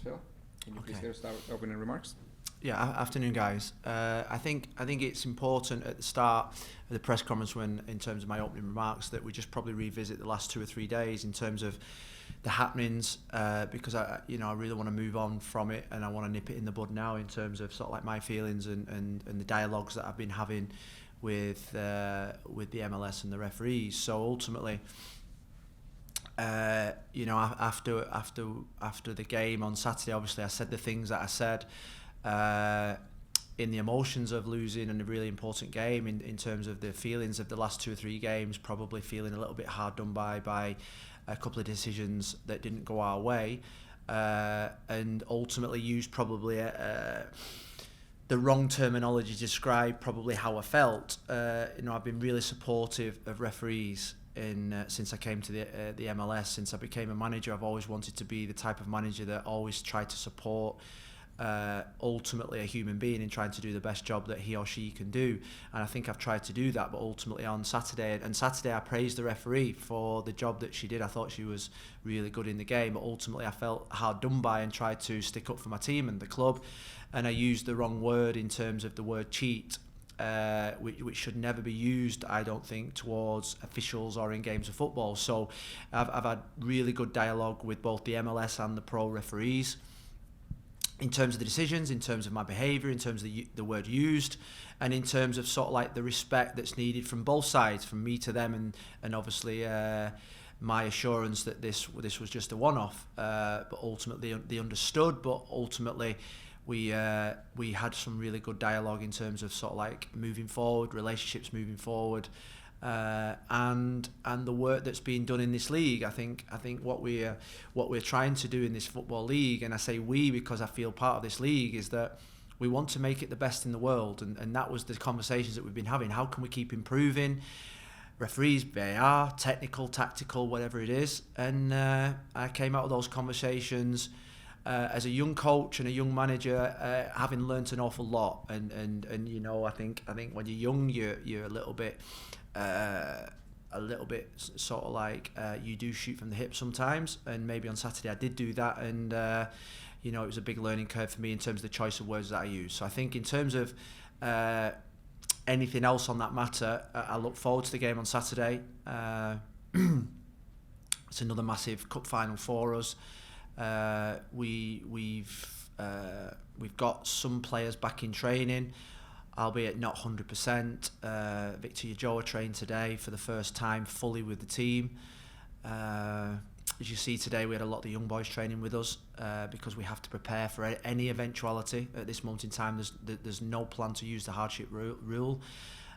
Phil, can you please start with opening remarks? Yeah, afternoon, guys. I think it's important at the start of the press conference, when in terms of my opening remarks, that we just probably revisit the last 2 or 3 days in terms of the happenings, because I really want to move on from it, and I want to nip it in the bud now in terms of sort of like my feelings and the dialogues that I've been having with the MLS and the referees. So ultimately, after the game on Saturday, obviously I said the things that I said. In the emotions of losing in a really important game, in terms of the feelings of the last 2 or 3 games, probably feeling a little bit hard done by a couple of decisions that didn't go our way, and ultimately used probably the wrong terminology to describe probably how I felt. I've been really supportive of referees since I came to the MLS. Since I became a manager, I've always wanted to be the type of manager that always tried to support ultimately a human being in trying to do the best job that he or she can do, and I think I've tried to do that. But ultimately on Saturday I praised the referee for the job that she did. I thought she was really good in the game, but ultimately I felt hard done by and tried to stick up for my team and the club, and I used the wrong word in terms of the word cheat, which should never be used, I don't think, towards officials or in games of football. So I've had really good dialogue with both the MLS and the pro referees in terms of the decisions, in terms of my behaviour, in terms of the word used, and in terms of sort of like the respect that's needed from both sides, from me to them, and obviously my assurance that this was just a one-off. But ultimately they understood. But ultimately we had some really good dialogue in terms of sort of like moving forward, relationships moving forward. And the work that's being done in this league. I think what we're trying to do in this football league, and I say we because I feel part of this league, is that we want to make it the best in the world, and that was the conversations that we've been having. How can we keep improving? Referees, VAR, technical, tactical, whatever it is. And I came out of those conversations as a young coach and a young manager, having learnt an awful lot. And I think when you're young, you're a little bit sort of like you do shoot from the hip sometimes, and maybe on Saturday I did do that, and it was a big learning curve for me in terms of the choice of words that I use. So I think in terms of anything else on that matter, I look forward to the game on Saturday. It's another massive cup final for us. We've got some players back in training, albeit not 100%. Victor Yajoa trained today for the first time fully with the team. As you see today, we had a lot of the young boys training with us because we have to prepare for any eventuality. At this moment in time, there's no plan to use the hardship rule.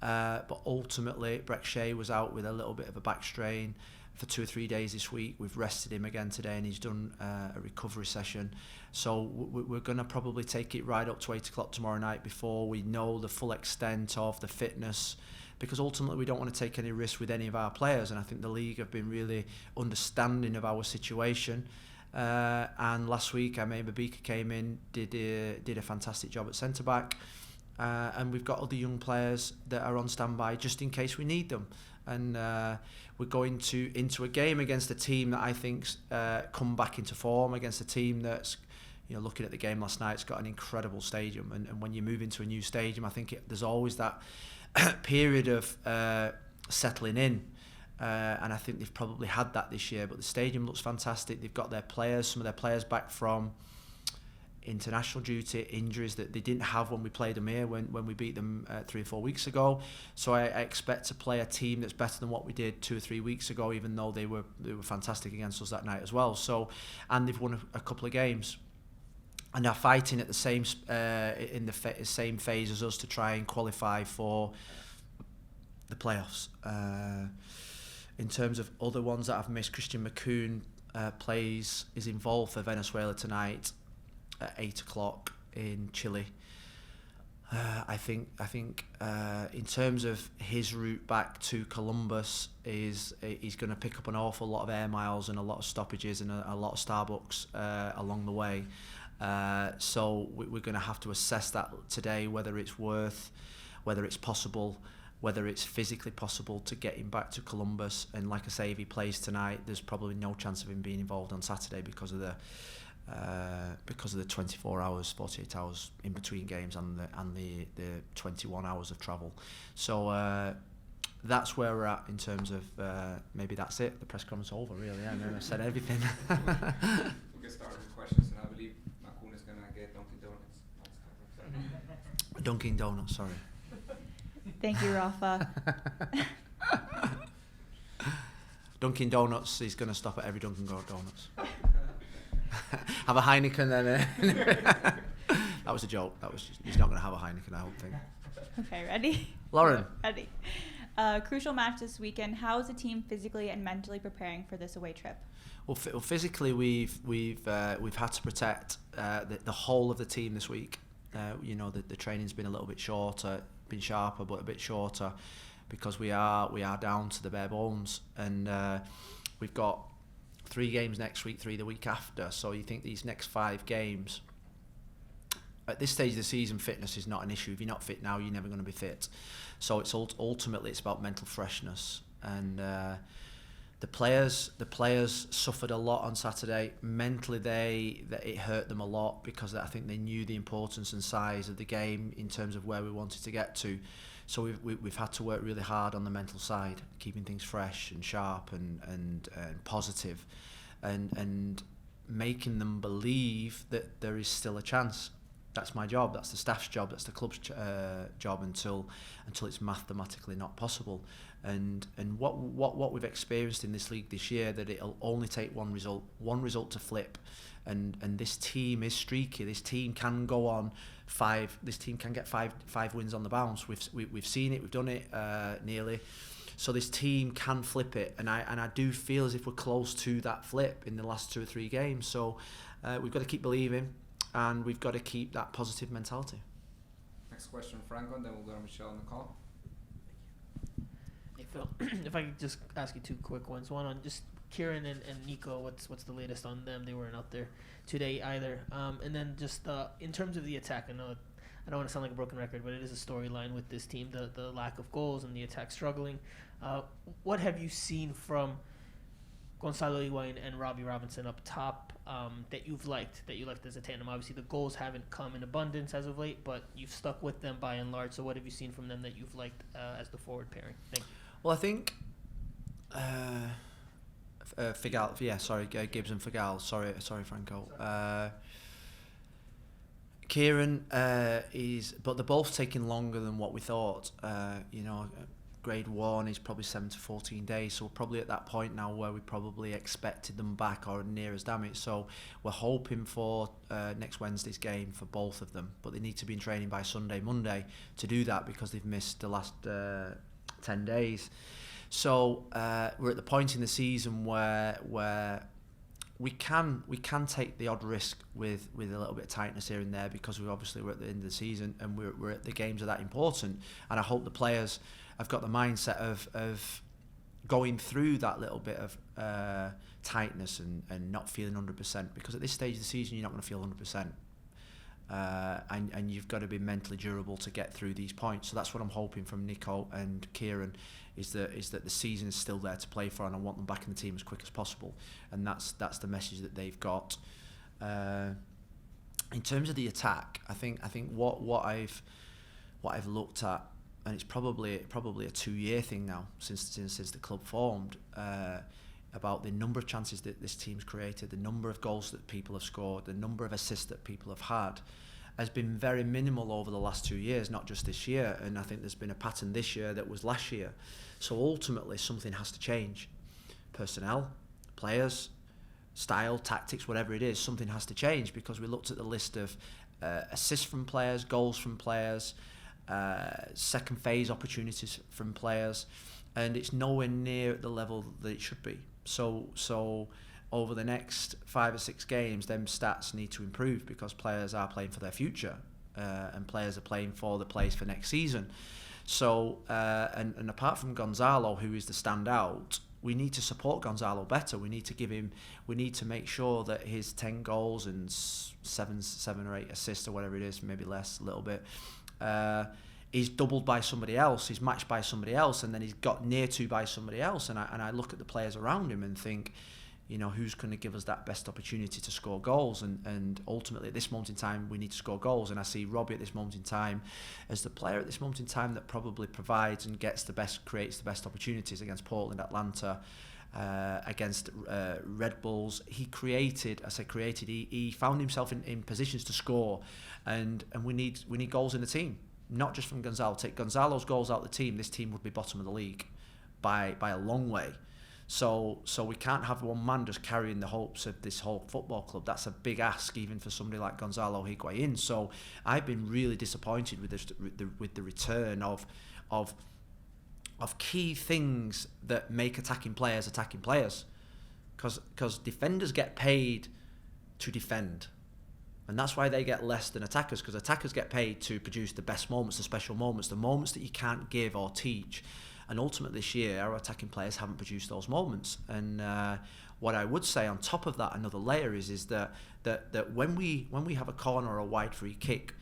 But ultimately, Breck Shea was out with a little bit of a back strain for 2 or 3 days this week. We've rested him again today, and he's done a recovery session. So we're going to probably take it right up to 8 o'clock tomorrow night before we know the full extent of the fitness, because ultimately we don't want to take any risks with any of our players, and I think the league have been really understanding of our situation. And last week, Aimé Babika came in, did a fantastic job at centre back, and we've got other young players that are on standby just in case we need them. And we're going into a game against a team that I think's come back into form, against a team that's, looking at the game last night, it's got an incredible stadium. And when you move into a new stadium, I think there's always that period of settling in. And I think they've probably had that this year. But the stadium looks fantastic. They've got some of their players back from international duty, injuries that they didn't have when we played them here, when we beat them 3 or 4 weeks ago. So I expect to play a team that's better than what we did 2 or 3 weeks ago, even though they were fantastic against us that night as well. So, and they've won a couple of games, and they're fighting at the same in the same phase as us to try and qualify for the playoffs. In terms of other ones that I've missed, Christian McCoon is involved for Venezuela tonight at 8 o'clock in Chile. I think in terms of his route back to Columbus, he's going to pick up an awful lot of air miles and a lot of stoppages and a lot of Starbucks along the way. So we're going to have to assess that today, whether it's possible, whether it's physically possible to get him back to Columbus. And like I say, if he plays tonight, there's probably no chance of him being involved on Saturday because of the because of the 24 hours, 48 hours in between games and the 21 hours of travel. So that's where we're at in terms of maybe that's it. The press conference over, really. Yeah, I said everything. We'll get started with questions, and I believe Makun is going to get Dunkin' Donuts. Dunkin' Donuts, sorry. Thank you, Rafa. Dunkin' Donuts, he's going to stop at every Dunkin' Donuts. Have a Heineken then. That was a joke. He's not going to have a Heineken, I don't think. Okay, ready? Lauren. Ready. Crucial match this weekend. How is the team physically and mentally preparing for this away trip? Well, physically, we've had to protect the whole of the team this week. The training's been a little bit shorter, been sharper, but a bit shorter, because we are down to the bare bones, and we've got 3 games next week, 3 the week after. So you think these next 5 games, at this stage of the season, fitness is not an issue. If you're not fit now, you're never going to be fit. So it's ultimately it's about mental freshness, and the players suffered a lot on Saturday. Mentally, it hurt them a lot, because I think they knew the importance and size of the game in terms of where we wanted to get to. So we've had to work really hard on the mental side, keeping things fresh and sharp and positive, and making them believe that there is still a chance. That's my job. That's the staff's job. That's the club's job until it's mathematically not possible. And what we've experienced in this league this year, that it'll only take one result to flip. And this team is streaky. This team can go on 5. This team can get five wins on the bounce. We've seen it. We've done it nearly. So this team can flip it, and I do feel as if we're close to that flip in the last 2 or 3 games. So we've got to keep believing, and we've got to keep that positive mentality. Next question, Franco, and then we'll go to Michelle on the call. Hey Phil, if I could just ask you 2 quick ones. One on just Kieran and Nico. What's the latest on them? They weren't out there today either. And then just in terms of the attack, I know I don't want to sound like a broken record, but it is a storyline with this team, the lack of goals and the attack struggling. What have you seen from Gonzalo Higuain and Robbie Robinson up top that you liked as a tandem? Obviously, the goals haven't come in abundance as of late, but you've stuck with them by and large. So what have you seen from them that you've liked as the forward pairing? Thank you. Well, I think Figal, Gibbs and Figal. Sorry, Franco. Kieran but they're both taking longer than what we thought. Grade 1 is probably 7 to 14 days, so we're probably at that point now where we probably expected them back or near as damage. So we're hoping for next Wednesday's game for both of them, but they need to be in training by Monday to do that, because they've missed the last 10 days. So we're at the point in the season where we can take the odd risk with a little bit of tightness here and there, because we're at the end of the season, and we're at the games are that important. And I hope the players have got the mindset of going through that little bit of tightness and not feeling 100%, because at this stage of the season you're not going to feel 100%. And you've got to be mentally durable to get through these points. So that's what I'm hoping from Nico and Kieran, is that the season is still there to play for, and I want them back in the team as quick as possible. And that's the message that they've got. In terms of the attack, I think what I've looked at, and it's probably a 2-year thing now since the club formed, about the number of chances that this team's created, the number of goals that people have scored, the number of assists that people have had, has been very minimal over the last 2 years, not just this year. And I think there's been a pattern this year that was last year. So ultimately something has to change. Personnel, players, style, tactics, whatever it is, something has to change, because we looked at the list of assists from players, goals from players, second phase opportunities from players, and it's nowhere near at the level that it should be. So over the next 5 or 6 games, them stats need to improve, because players are playing for their future, and players are playing for the place for next season. So and apart from Gonzalo, who is the standout, we need to support Gonzalo better. We need to make sure that his 10 goals and 7 or 8 assists or whatever it is, maybe less, a little bit, is doubled by somebody else, he's matched by somebody else, and then he's got near to by somebody else. And I look at the players around him and think, who's going to give us that best opportunity to score goals, and ultimately at this moment in time we need to score goals, and I see Robbie at this moment in time as the player at this moment in time that probably provides and creates the best opportunities against Portland, Atlanta, against Red Bulls. He found himself in positions to score, and we need goals in the team, not just from Gonzalo. Take Gonzalo's goals out of the team, this team would be bottom of the league by a long way. So we can't have one man just carrying the hopes of this whole football club. That's a big ask, even for somebody like Gonzalo Higuain. So I've been really disappointed with the return of key things that make attacking players. Because defenders get paid to defend. And that's why they get less than attackers, because attackers get paid to produce the best moments, the special moments, the moments that you can't give or teach. And ultimately this year, our attacking players haven't produced those moments. And what I would say on top of that, another layer is that when we have a corner or a wide free kick,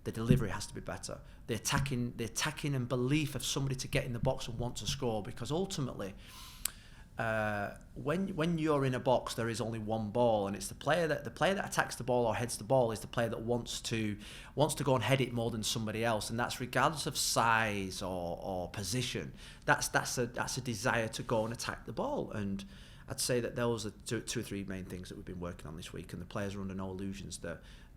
the delivery has to be better. The attacking and belief of somebody to get in the box and want to score, because ultimately, when you're in a box, there is only one ball, and it's the player that attacks the ball or heads the ball is the player that wants to go and head it more than somebody else, and that's regardless of size or position. That's a desire to go and attack the ball, and I'd say that those are two or three main things that we've been working on this week, and the players are under no illusions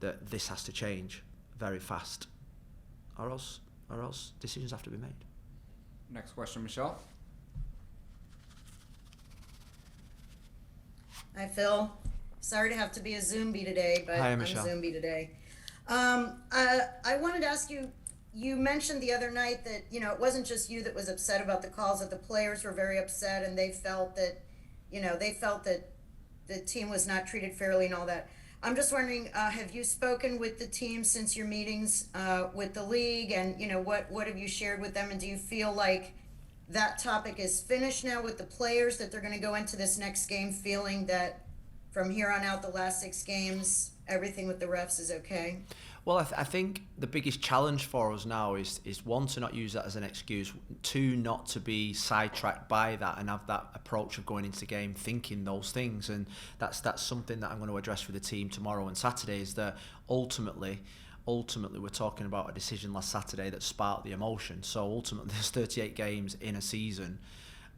that this has to change very fast, or else decisions have to be made. Next question, Michelle. Hi, Phil. Sorry to have to be a Zombie today, but Hi, I'm Michelle. Zombie today. I wanted to ask you, you mentioned the other night that, it wasn't just you that was upset about the calls, that the players were very upset and they felt that the team was not treated fairly and all that. I'm just wondering, have you spoken with the team since your meetings with the league, and, what have you shared with them, and do you feel like that topic is finished now with the players, that they're going to go into this next game feeling that from here on out, the last 6 games, everything with the refs is okay? Well, I think the biggest challenge for us now is one, to not use that as an excuse, two, not to be sidetracked by that and have that approach of going into the game thinking those things, and that's something that I'm going to address with the team tomorrow and Saturday, is that ultimately we're talking about a decision last Saturday that sparked the emotion. So ultimately there's 38 games in a season,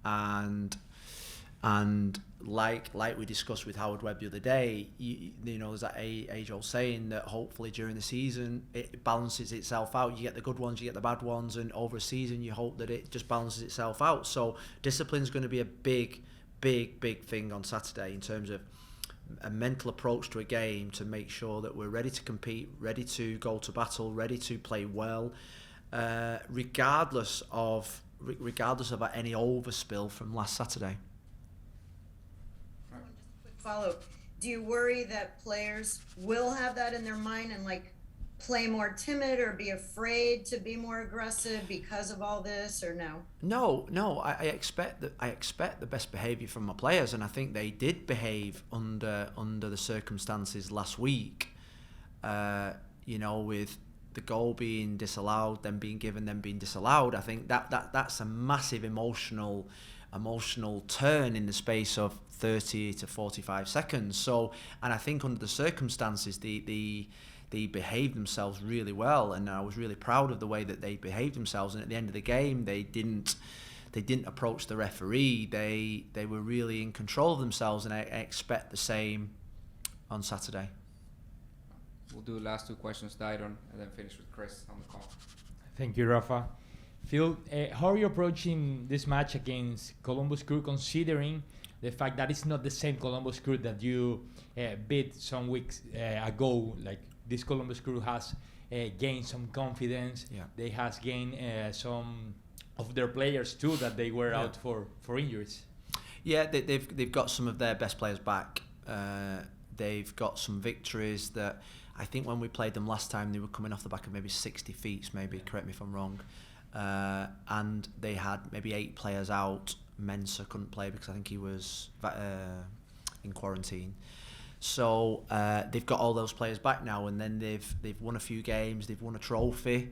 and like we discussed with Howard Webb the other day, there's that age-old saying that hopefully during the season it balances itself out. You get the good ones, you get the bad ones, and over a season you hope that it just balances itself out. So discipline's going to be a big thing on Saturday in terms of a mental approach to a game, to make sure that we're ready to compete, ready to go to battle, ready to play well, regardless of any overspill from last Saturday. Just a quick follow-up. Do you worry that players will have that in their mind and play more timid or be afraid to be more aggressive because of all this, or no? No. I expect the best behaviour from my players, and I think they did behave under the circumstances last week. With the goal being disallowed, them being given, them being disallowed. I think that's a massive emotional turn in the space of 30 to 45 seconds. So, and I think under the circumstances, they behaved themselves really well, and I was really proud of the way that they behaved themselves. And at the end of the game, they didn't approach the referee. They were really in control of themselves, and I expect the same on Saturday. We'll do the last 2 questions, Dairon, and then finish with Chris on the call. Thank you, Rafa. Phil, how are you approaching this match against Columbus Crew, considering the fact that it's not the same Columbus Crew that you beat some weeks ago? Like, this Columbus Crew has gained some confidence. Yeah. They has gained some of their players too, that they were out for injuries. Yeah, they've got some of their best players back. They've got some victories that I think when we played them last time, they were coming off the back of maybe 60 feet, maybe, correct me if I'm wrong. And they had maybe 8 players out. Mensah couldn't play because I think he was in quarantine. So they've got all those players back now, and then they've won a few games. They've won a trophy.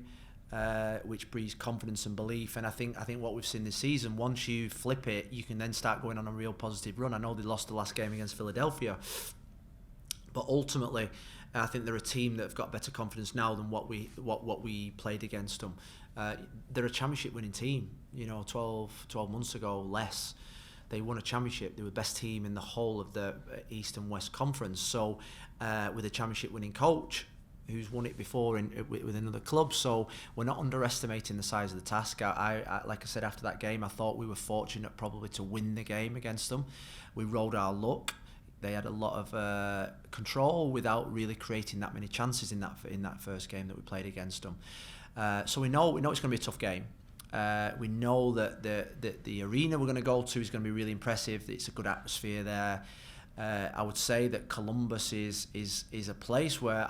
which breeds confidence and belief. And I think what we've seen this season, once you flip it, you can then start going on a real positive run. I know they lost the last game against Philadelphia, but ultimately, I think they're a team that have got better confidence now than what we played against them. They're a championship winning team. 12 months ago, less. They won a championship. They were the best team in the whole of the East and West Conference. So, with a championship winning coach who's won it before with another club, so we're not underestimating the size of the task. I like I said after that game, I thought we were fortunate probably to win the game against them. We rode our luck. They had a lot of control without really creating that many chances in that first game that we played against them. So we know it's going to be a tough game. We know that the arena we're going to go to is going to be really impressive. It's a good atmosphere there. I would say that Columbus is a place where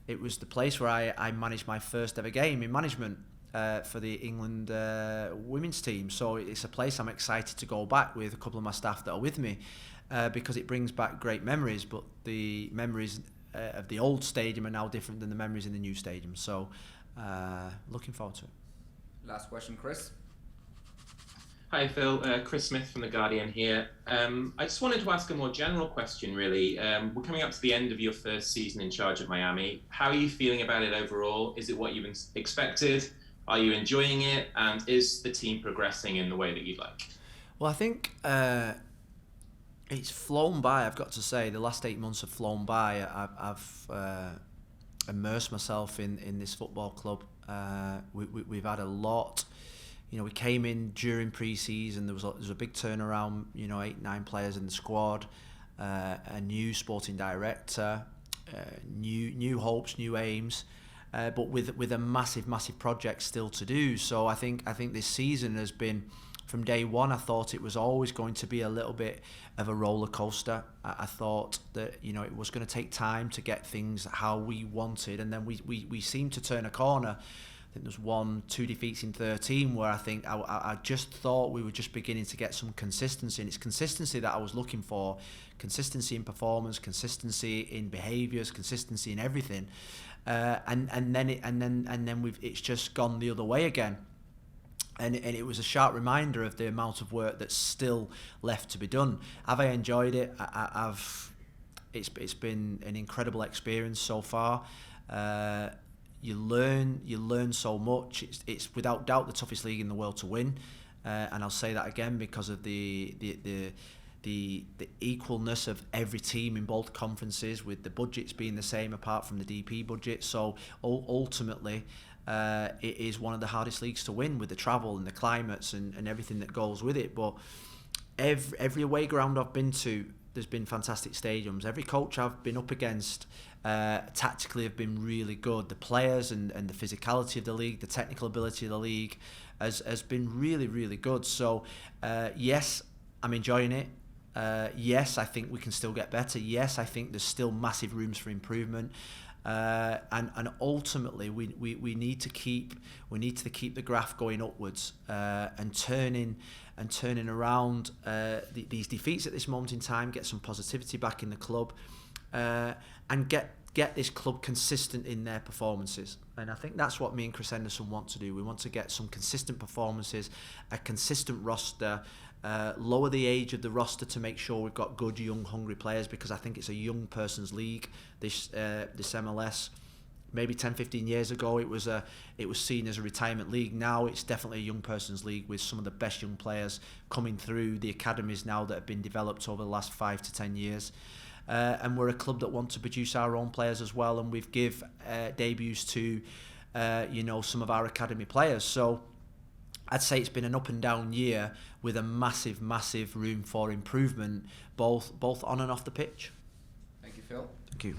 it was the place where I managed my first ever game in management for the England women's team. So it's a place I'm excited to go back with a couple of my staff that are with me, because it brings back great memories. But the memories of the old stadium are now different than the memories in the new stadium. So looking forward to it. Last question, Chris. Hi Phil, Chris Smith from The Guardian here. I just wanted to ask a more general question really. We're coming up to the end of your first season in charge at Miami. How are you feeling about it overall? Is it what you've expected? Are you enjoying it? And is the team progressing in the way that you'd like? Well, I think it's flown by, I've got to say. The last 8 months have flown by. I've immersed myself in this football club. We've had a lot. We came in during pre-season. There was a big turnaround. 8-9 players in the squad, a new sporting director, new hopes, new aims, but with a massive project still to do. So I think this season has been, from day one, I thought it was always going to be a little bit of a roller coaster. I thought that it was going to take time to get things how we wanted, and then we seemed to turn a corner. I think there's 1-2 defeats in 13 where I just thought we were just beginning to get some consistency, and it's consistency that I was looking for. Consistency in performance, consistency in behaviours, consistency in everything, and then it's just gone the other way again. And it was a sharp reminder of the amount of work that's still left to be done. Have I enjoyed it? It's been an incredible experience so far. You learn so much. It's without doubt the toughest league in the world to win, and I'll say that again because of the equalness of every team in both conferences, with the budgets being the same apart from the DP budget. So ultimately, it is one of the hardest leagues to win, with the travel and the climates and everything that goes with it. But every away ground I've been to, there's been fantastic stadiums. Every coach I've been up against tactically have been really good. The players and the physicality of the league, the technical ability of the league has been really, really good. So yes, I'm enjoying it. Yes, I think we can still get better. Yes, I think there's still massive rooms for improvement. And ultimately we need to keep the graph going upwards, and turning around these defeats at this moment in time, get some positivity back in the club, and get this club consistent in their performances. And I think that's what me and Chris Henderson want to do. We want to get some consistent performances, a consistent roster, lower the age of the roster to make sure we've got good, young, hungry players, because I think it's a young person's league, this MLS. Maybe 10-15 years ago it was seen as a retirement league. Now it's definitely a young person's league, with some of the best young players coming through the academies now that have been developed over the last 5 to 10 years. And we're a club that want to produce our own players as well, and we've give debuts to some of our academy players. So I'd say it's been an up and down year with a massive room for improvement, both on and off the pitch. Thank you, Phil. Thank you.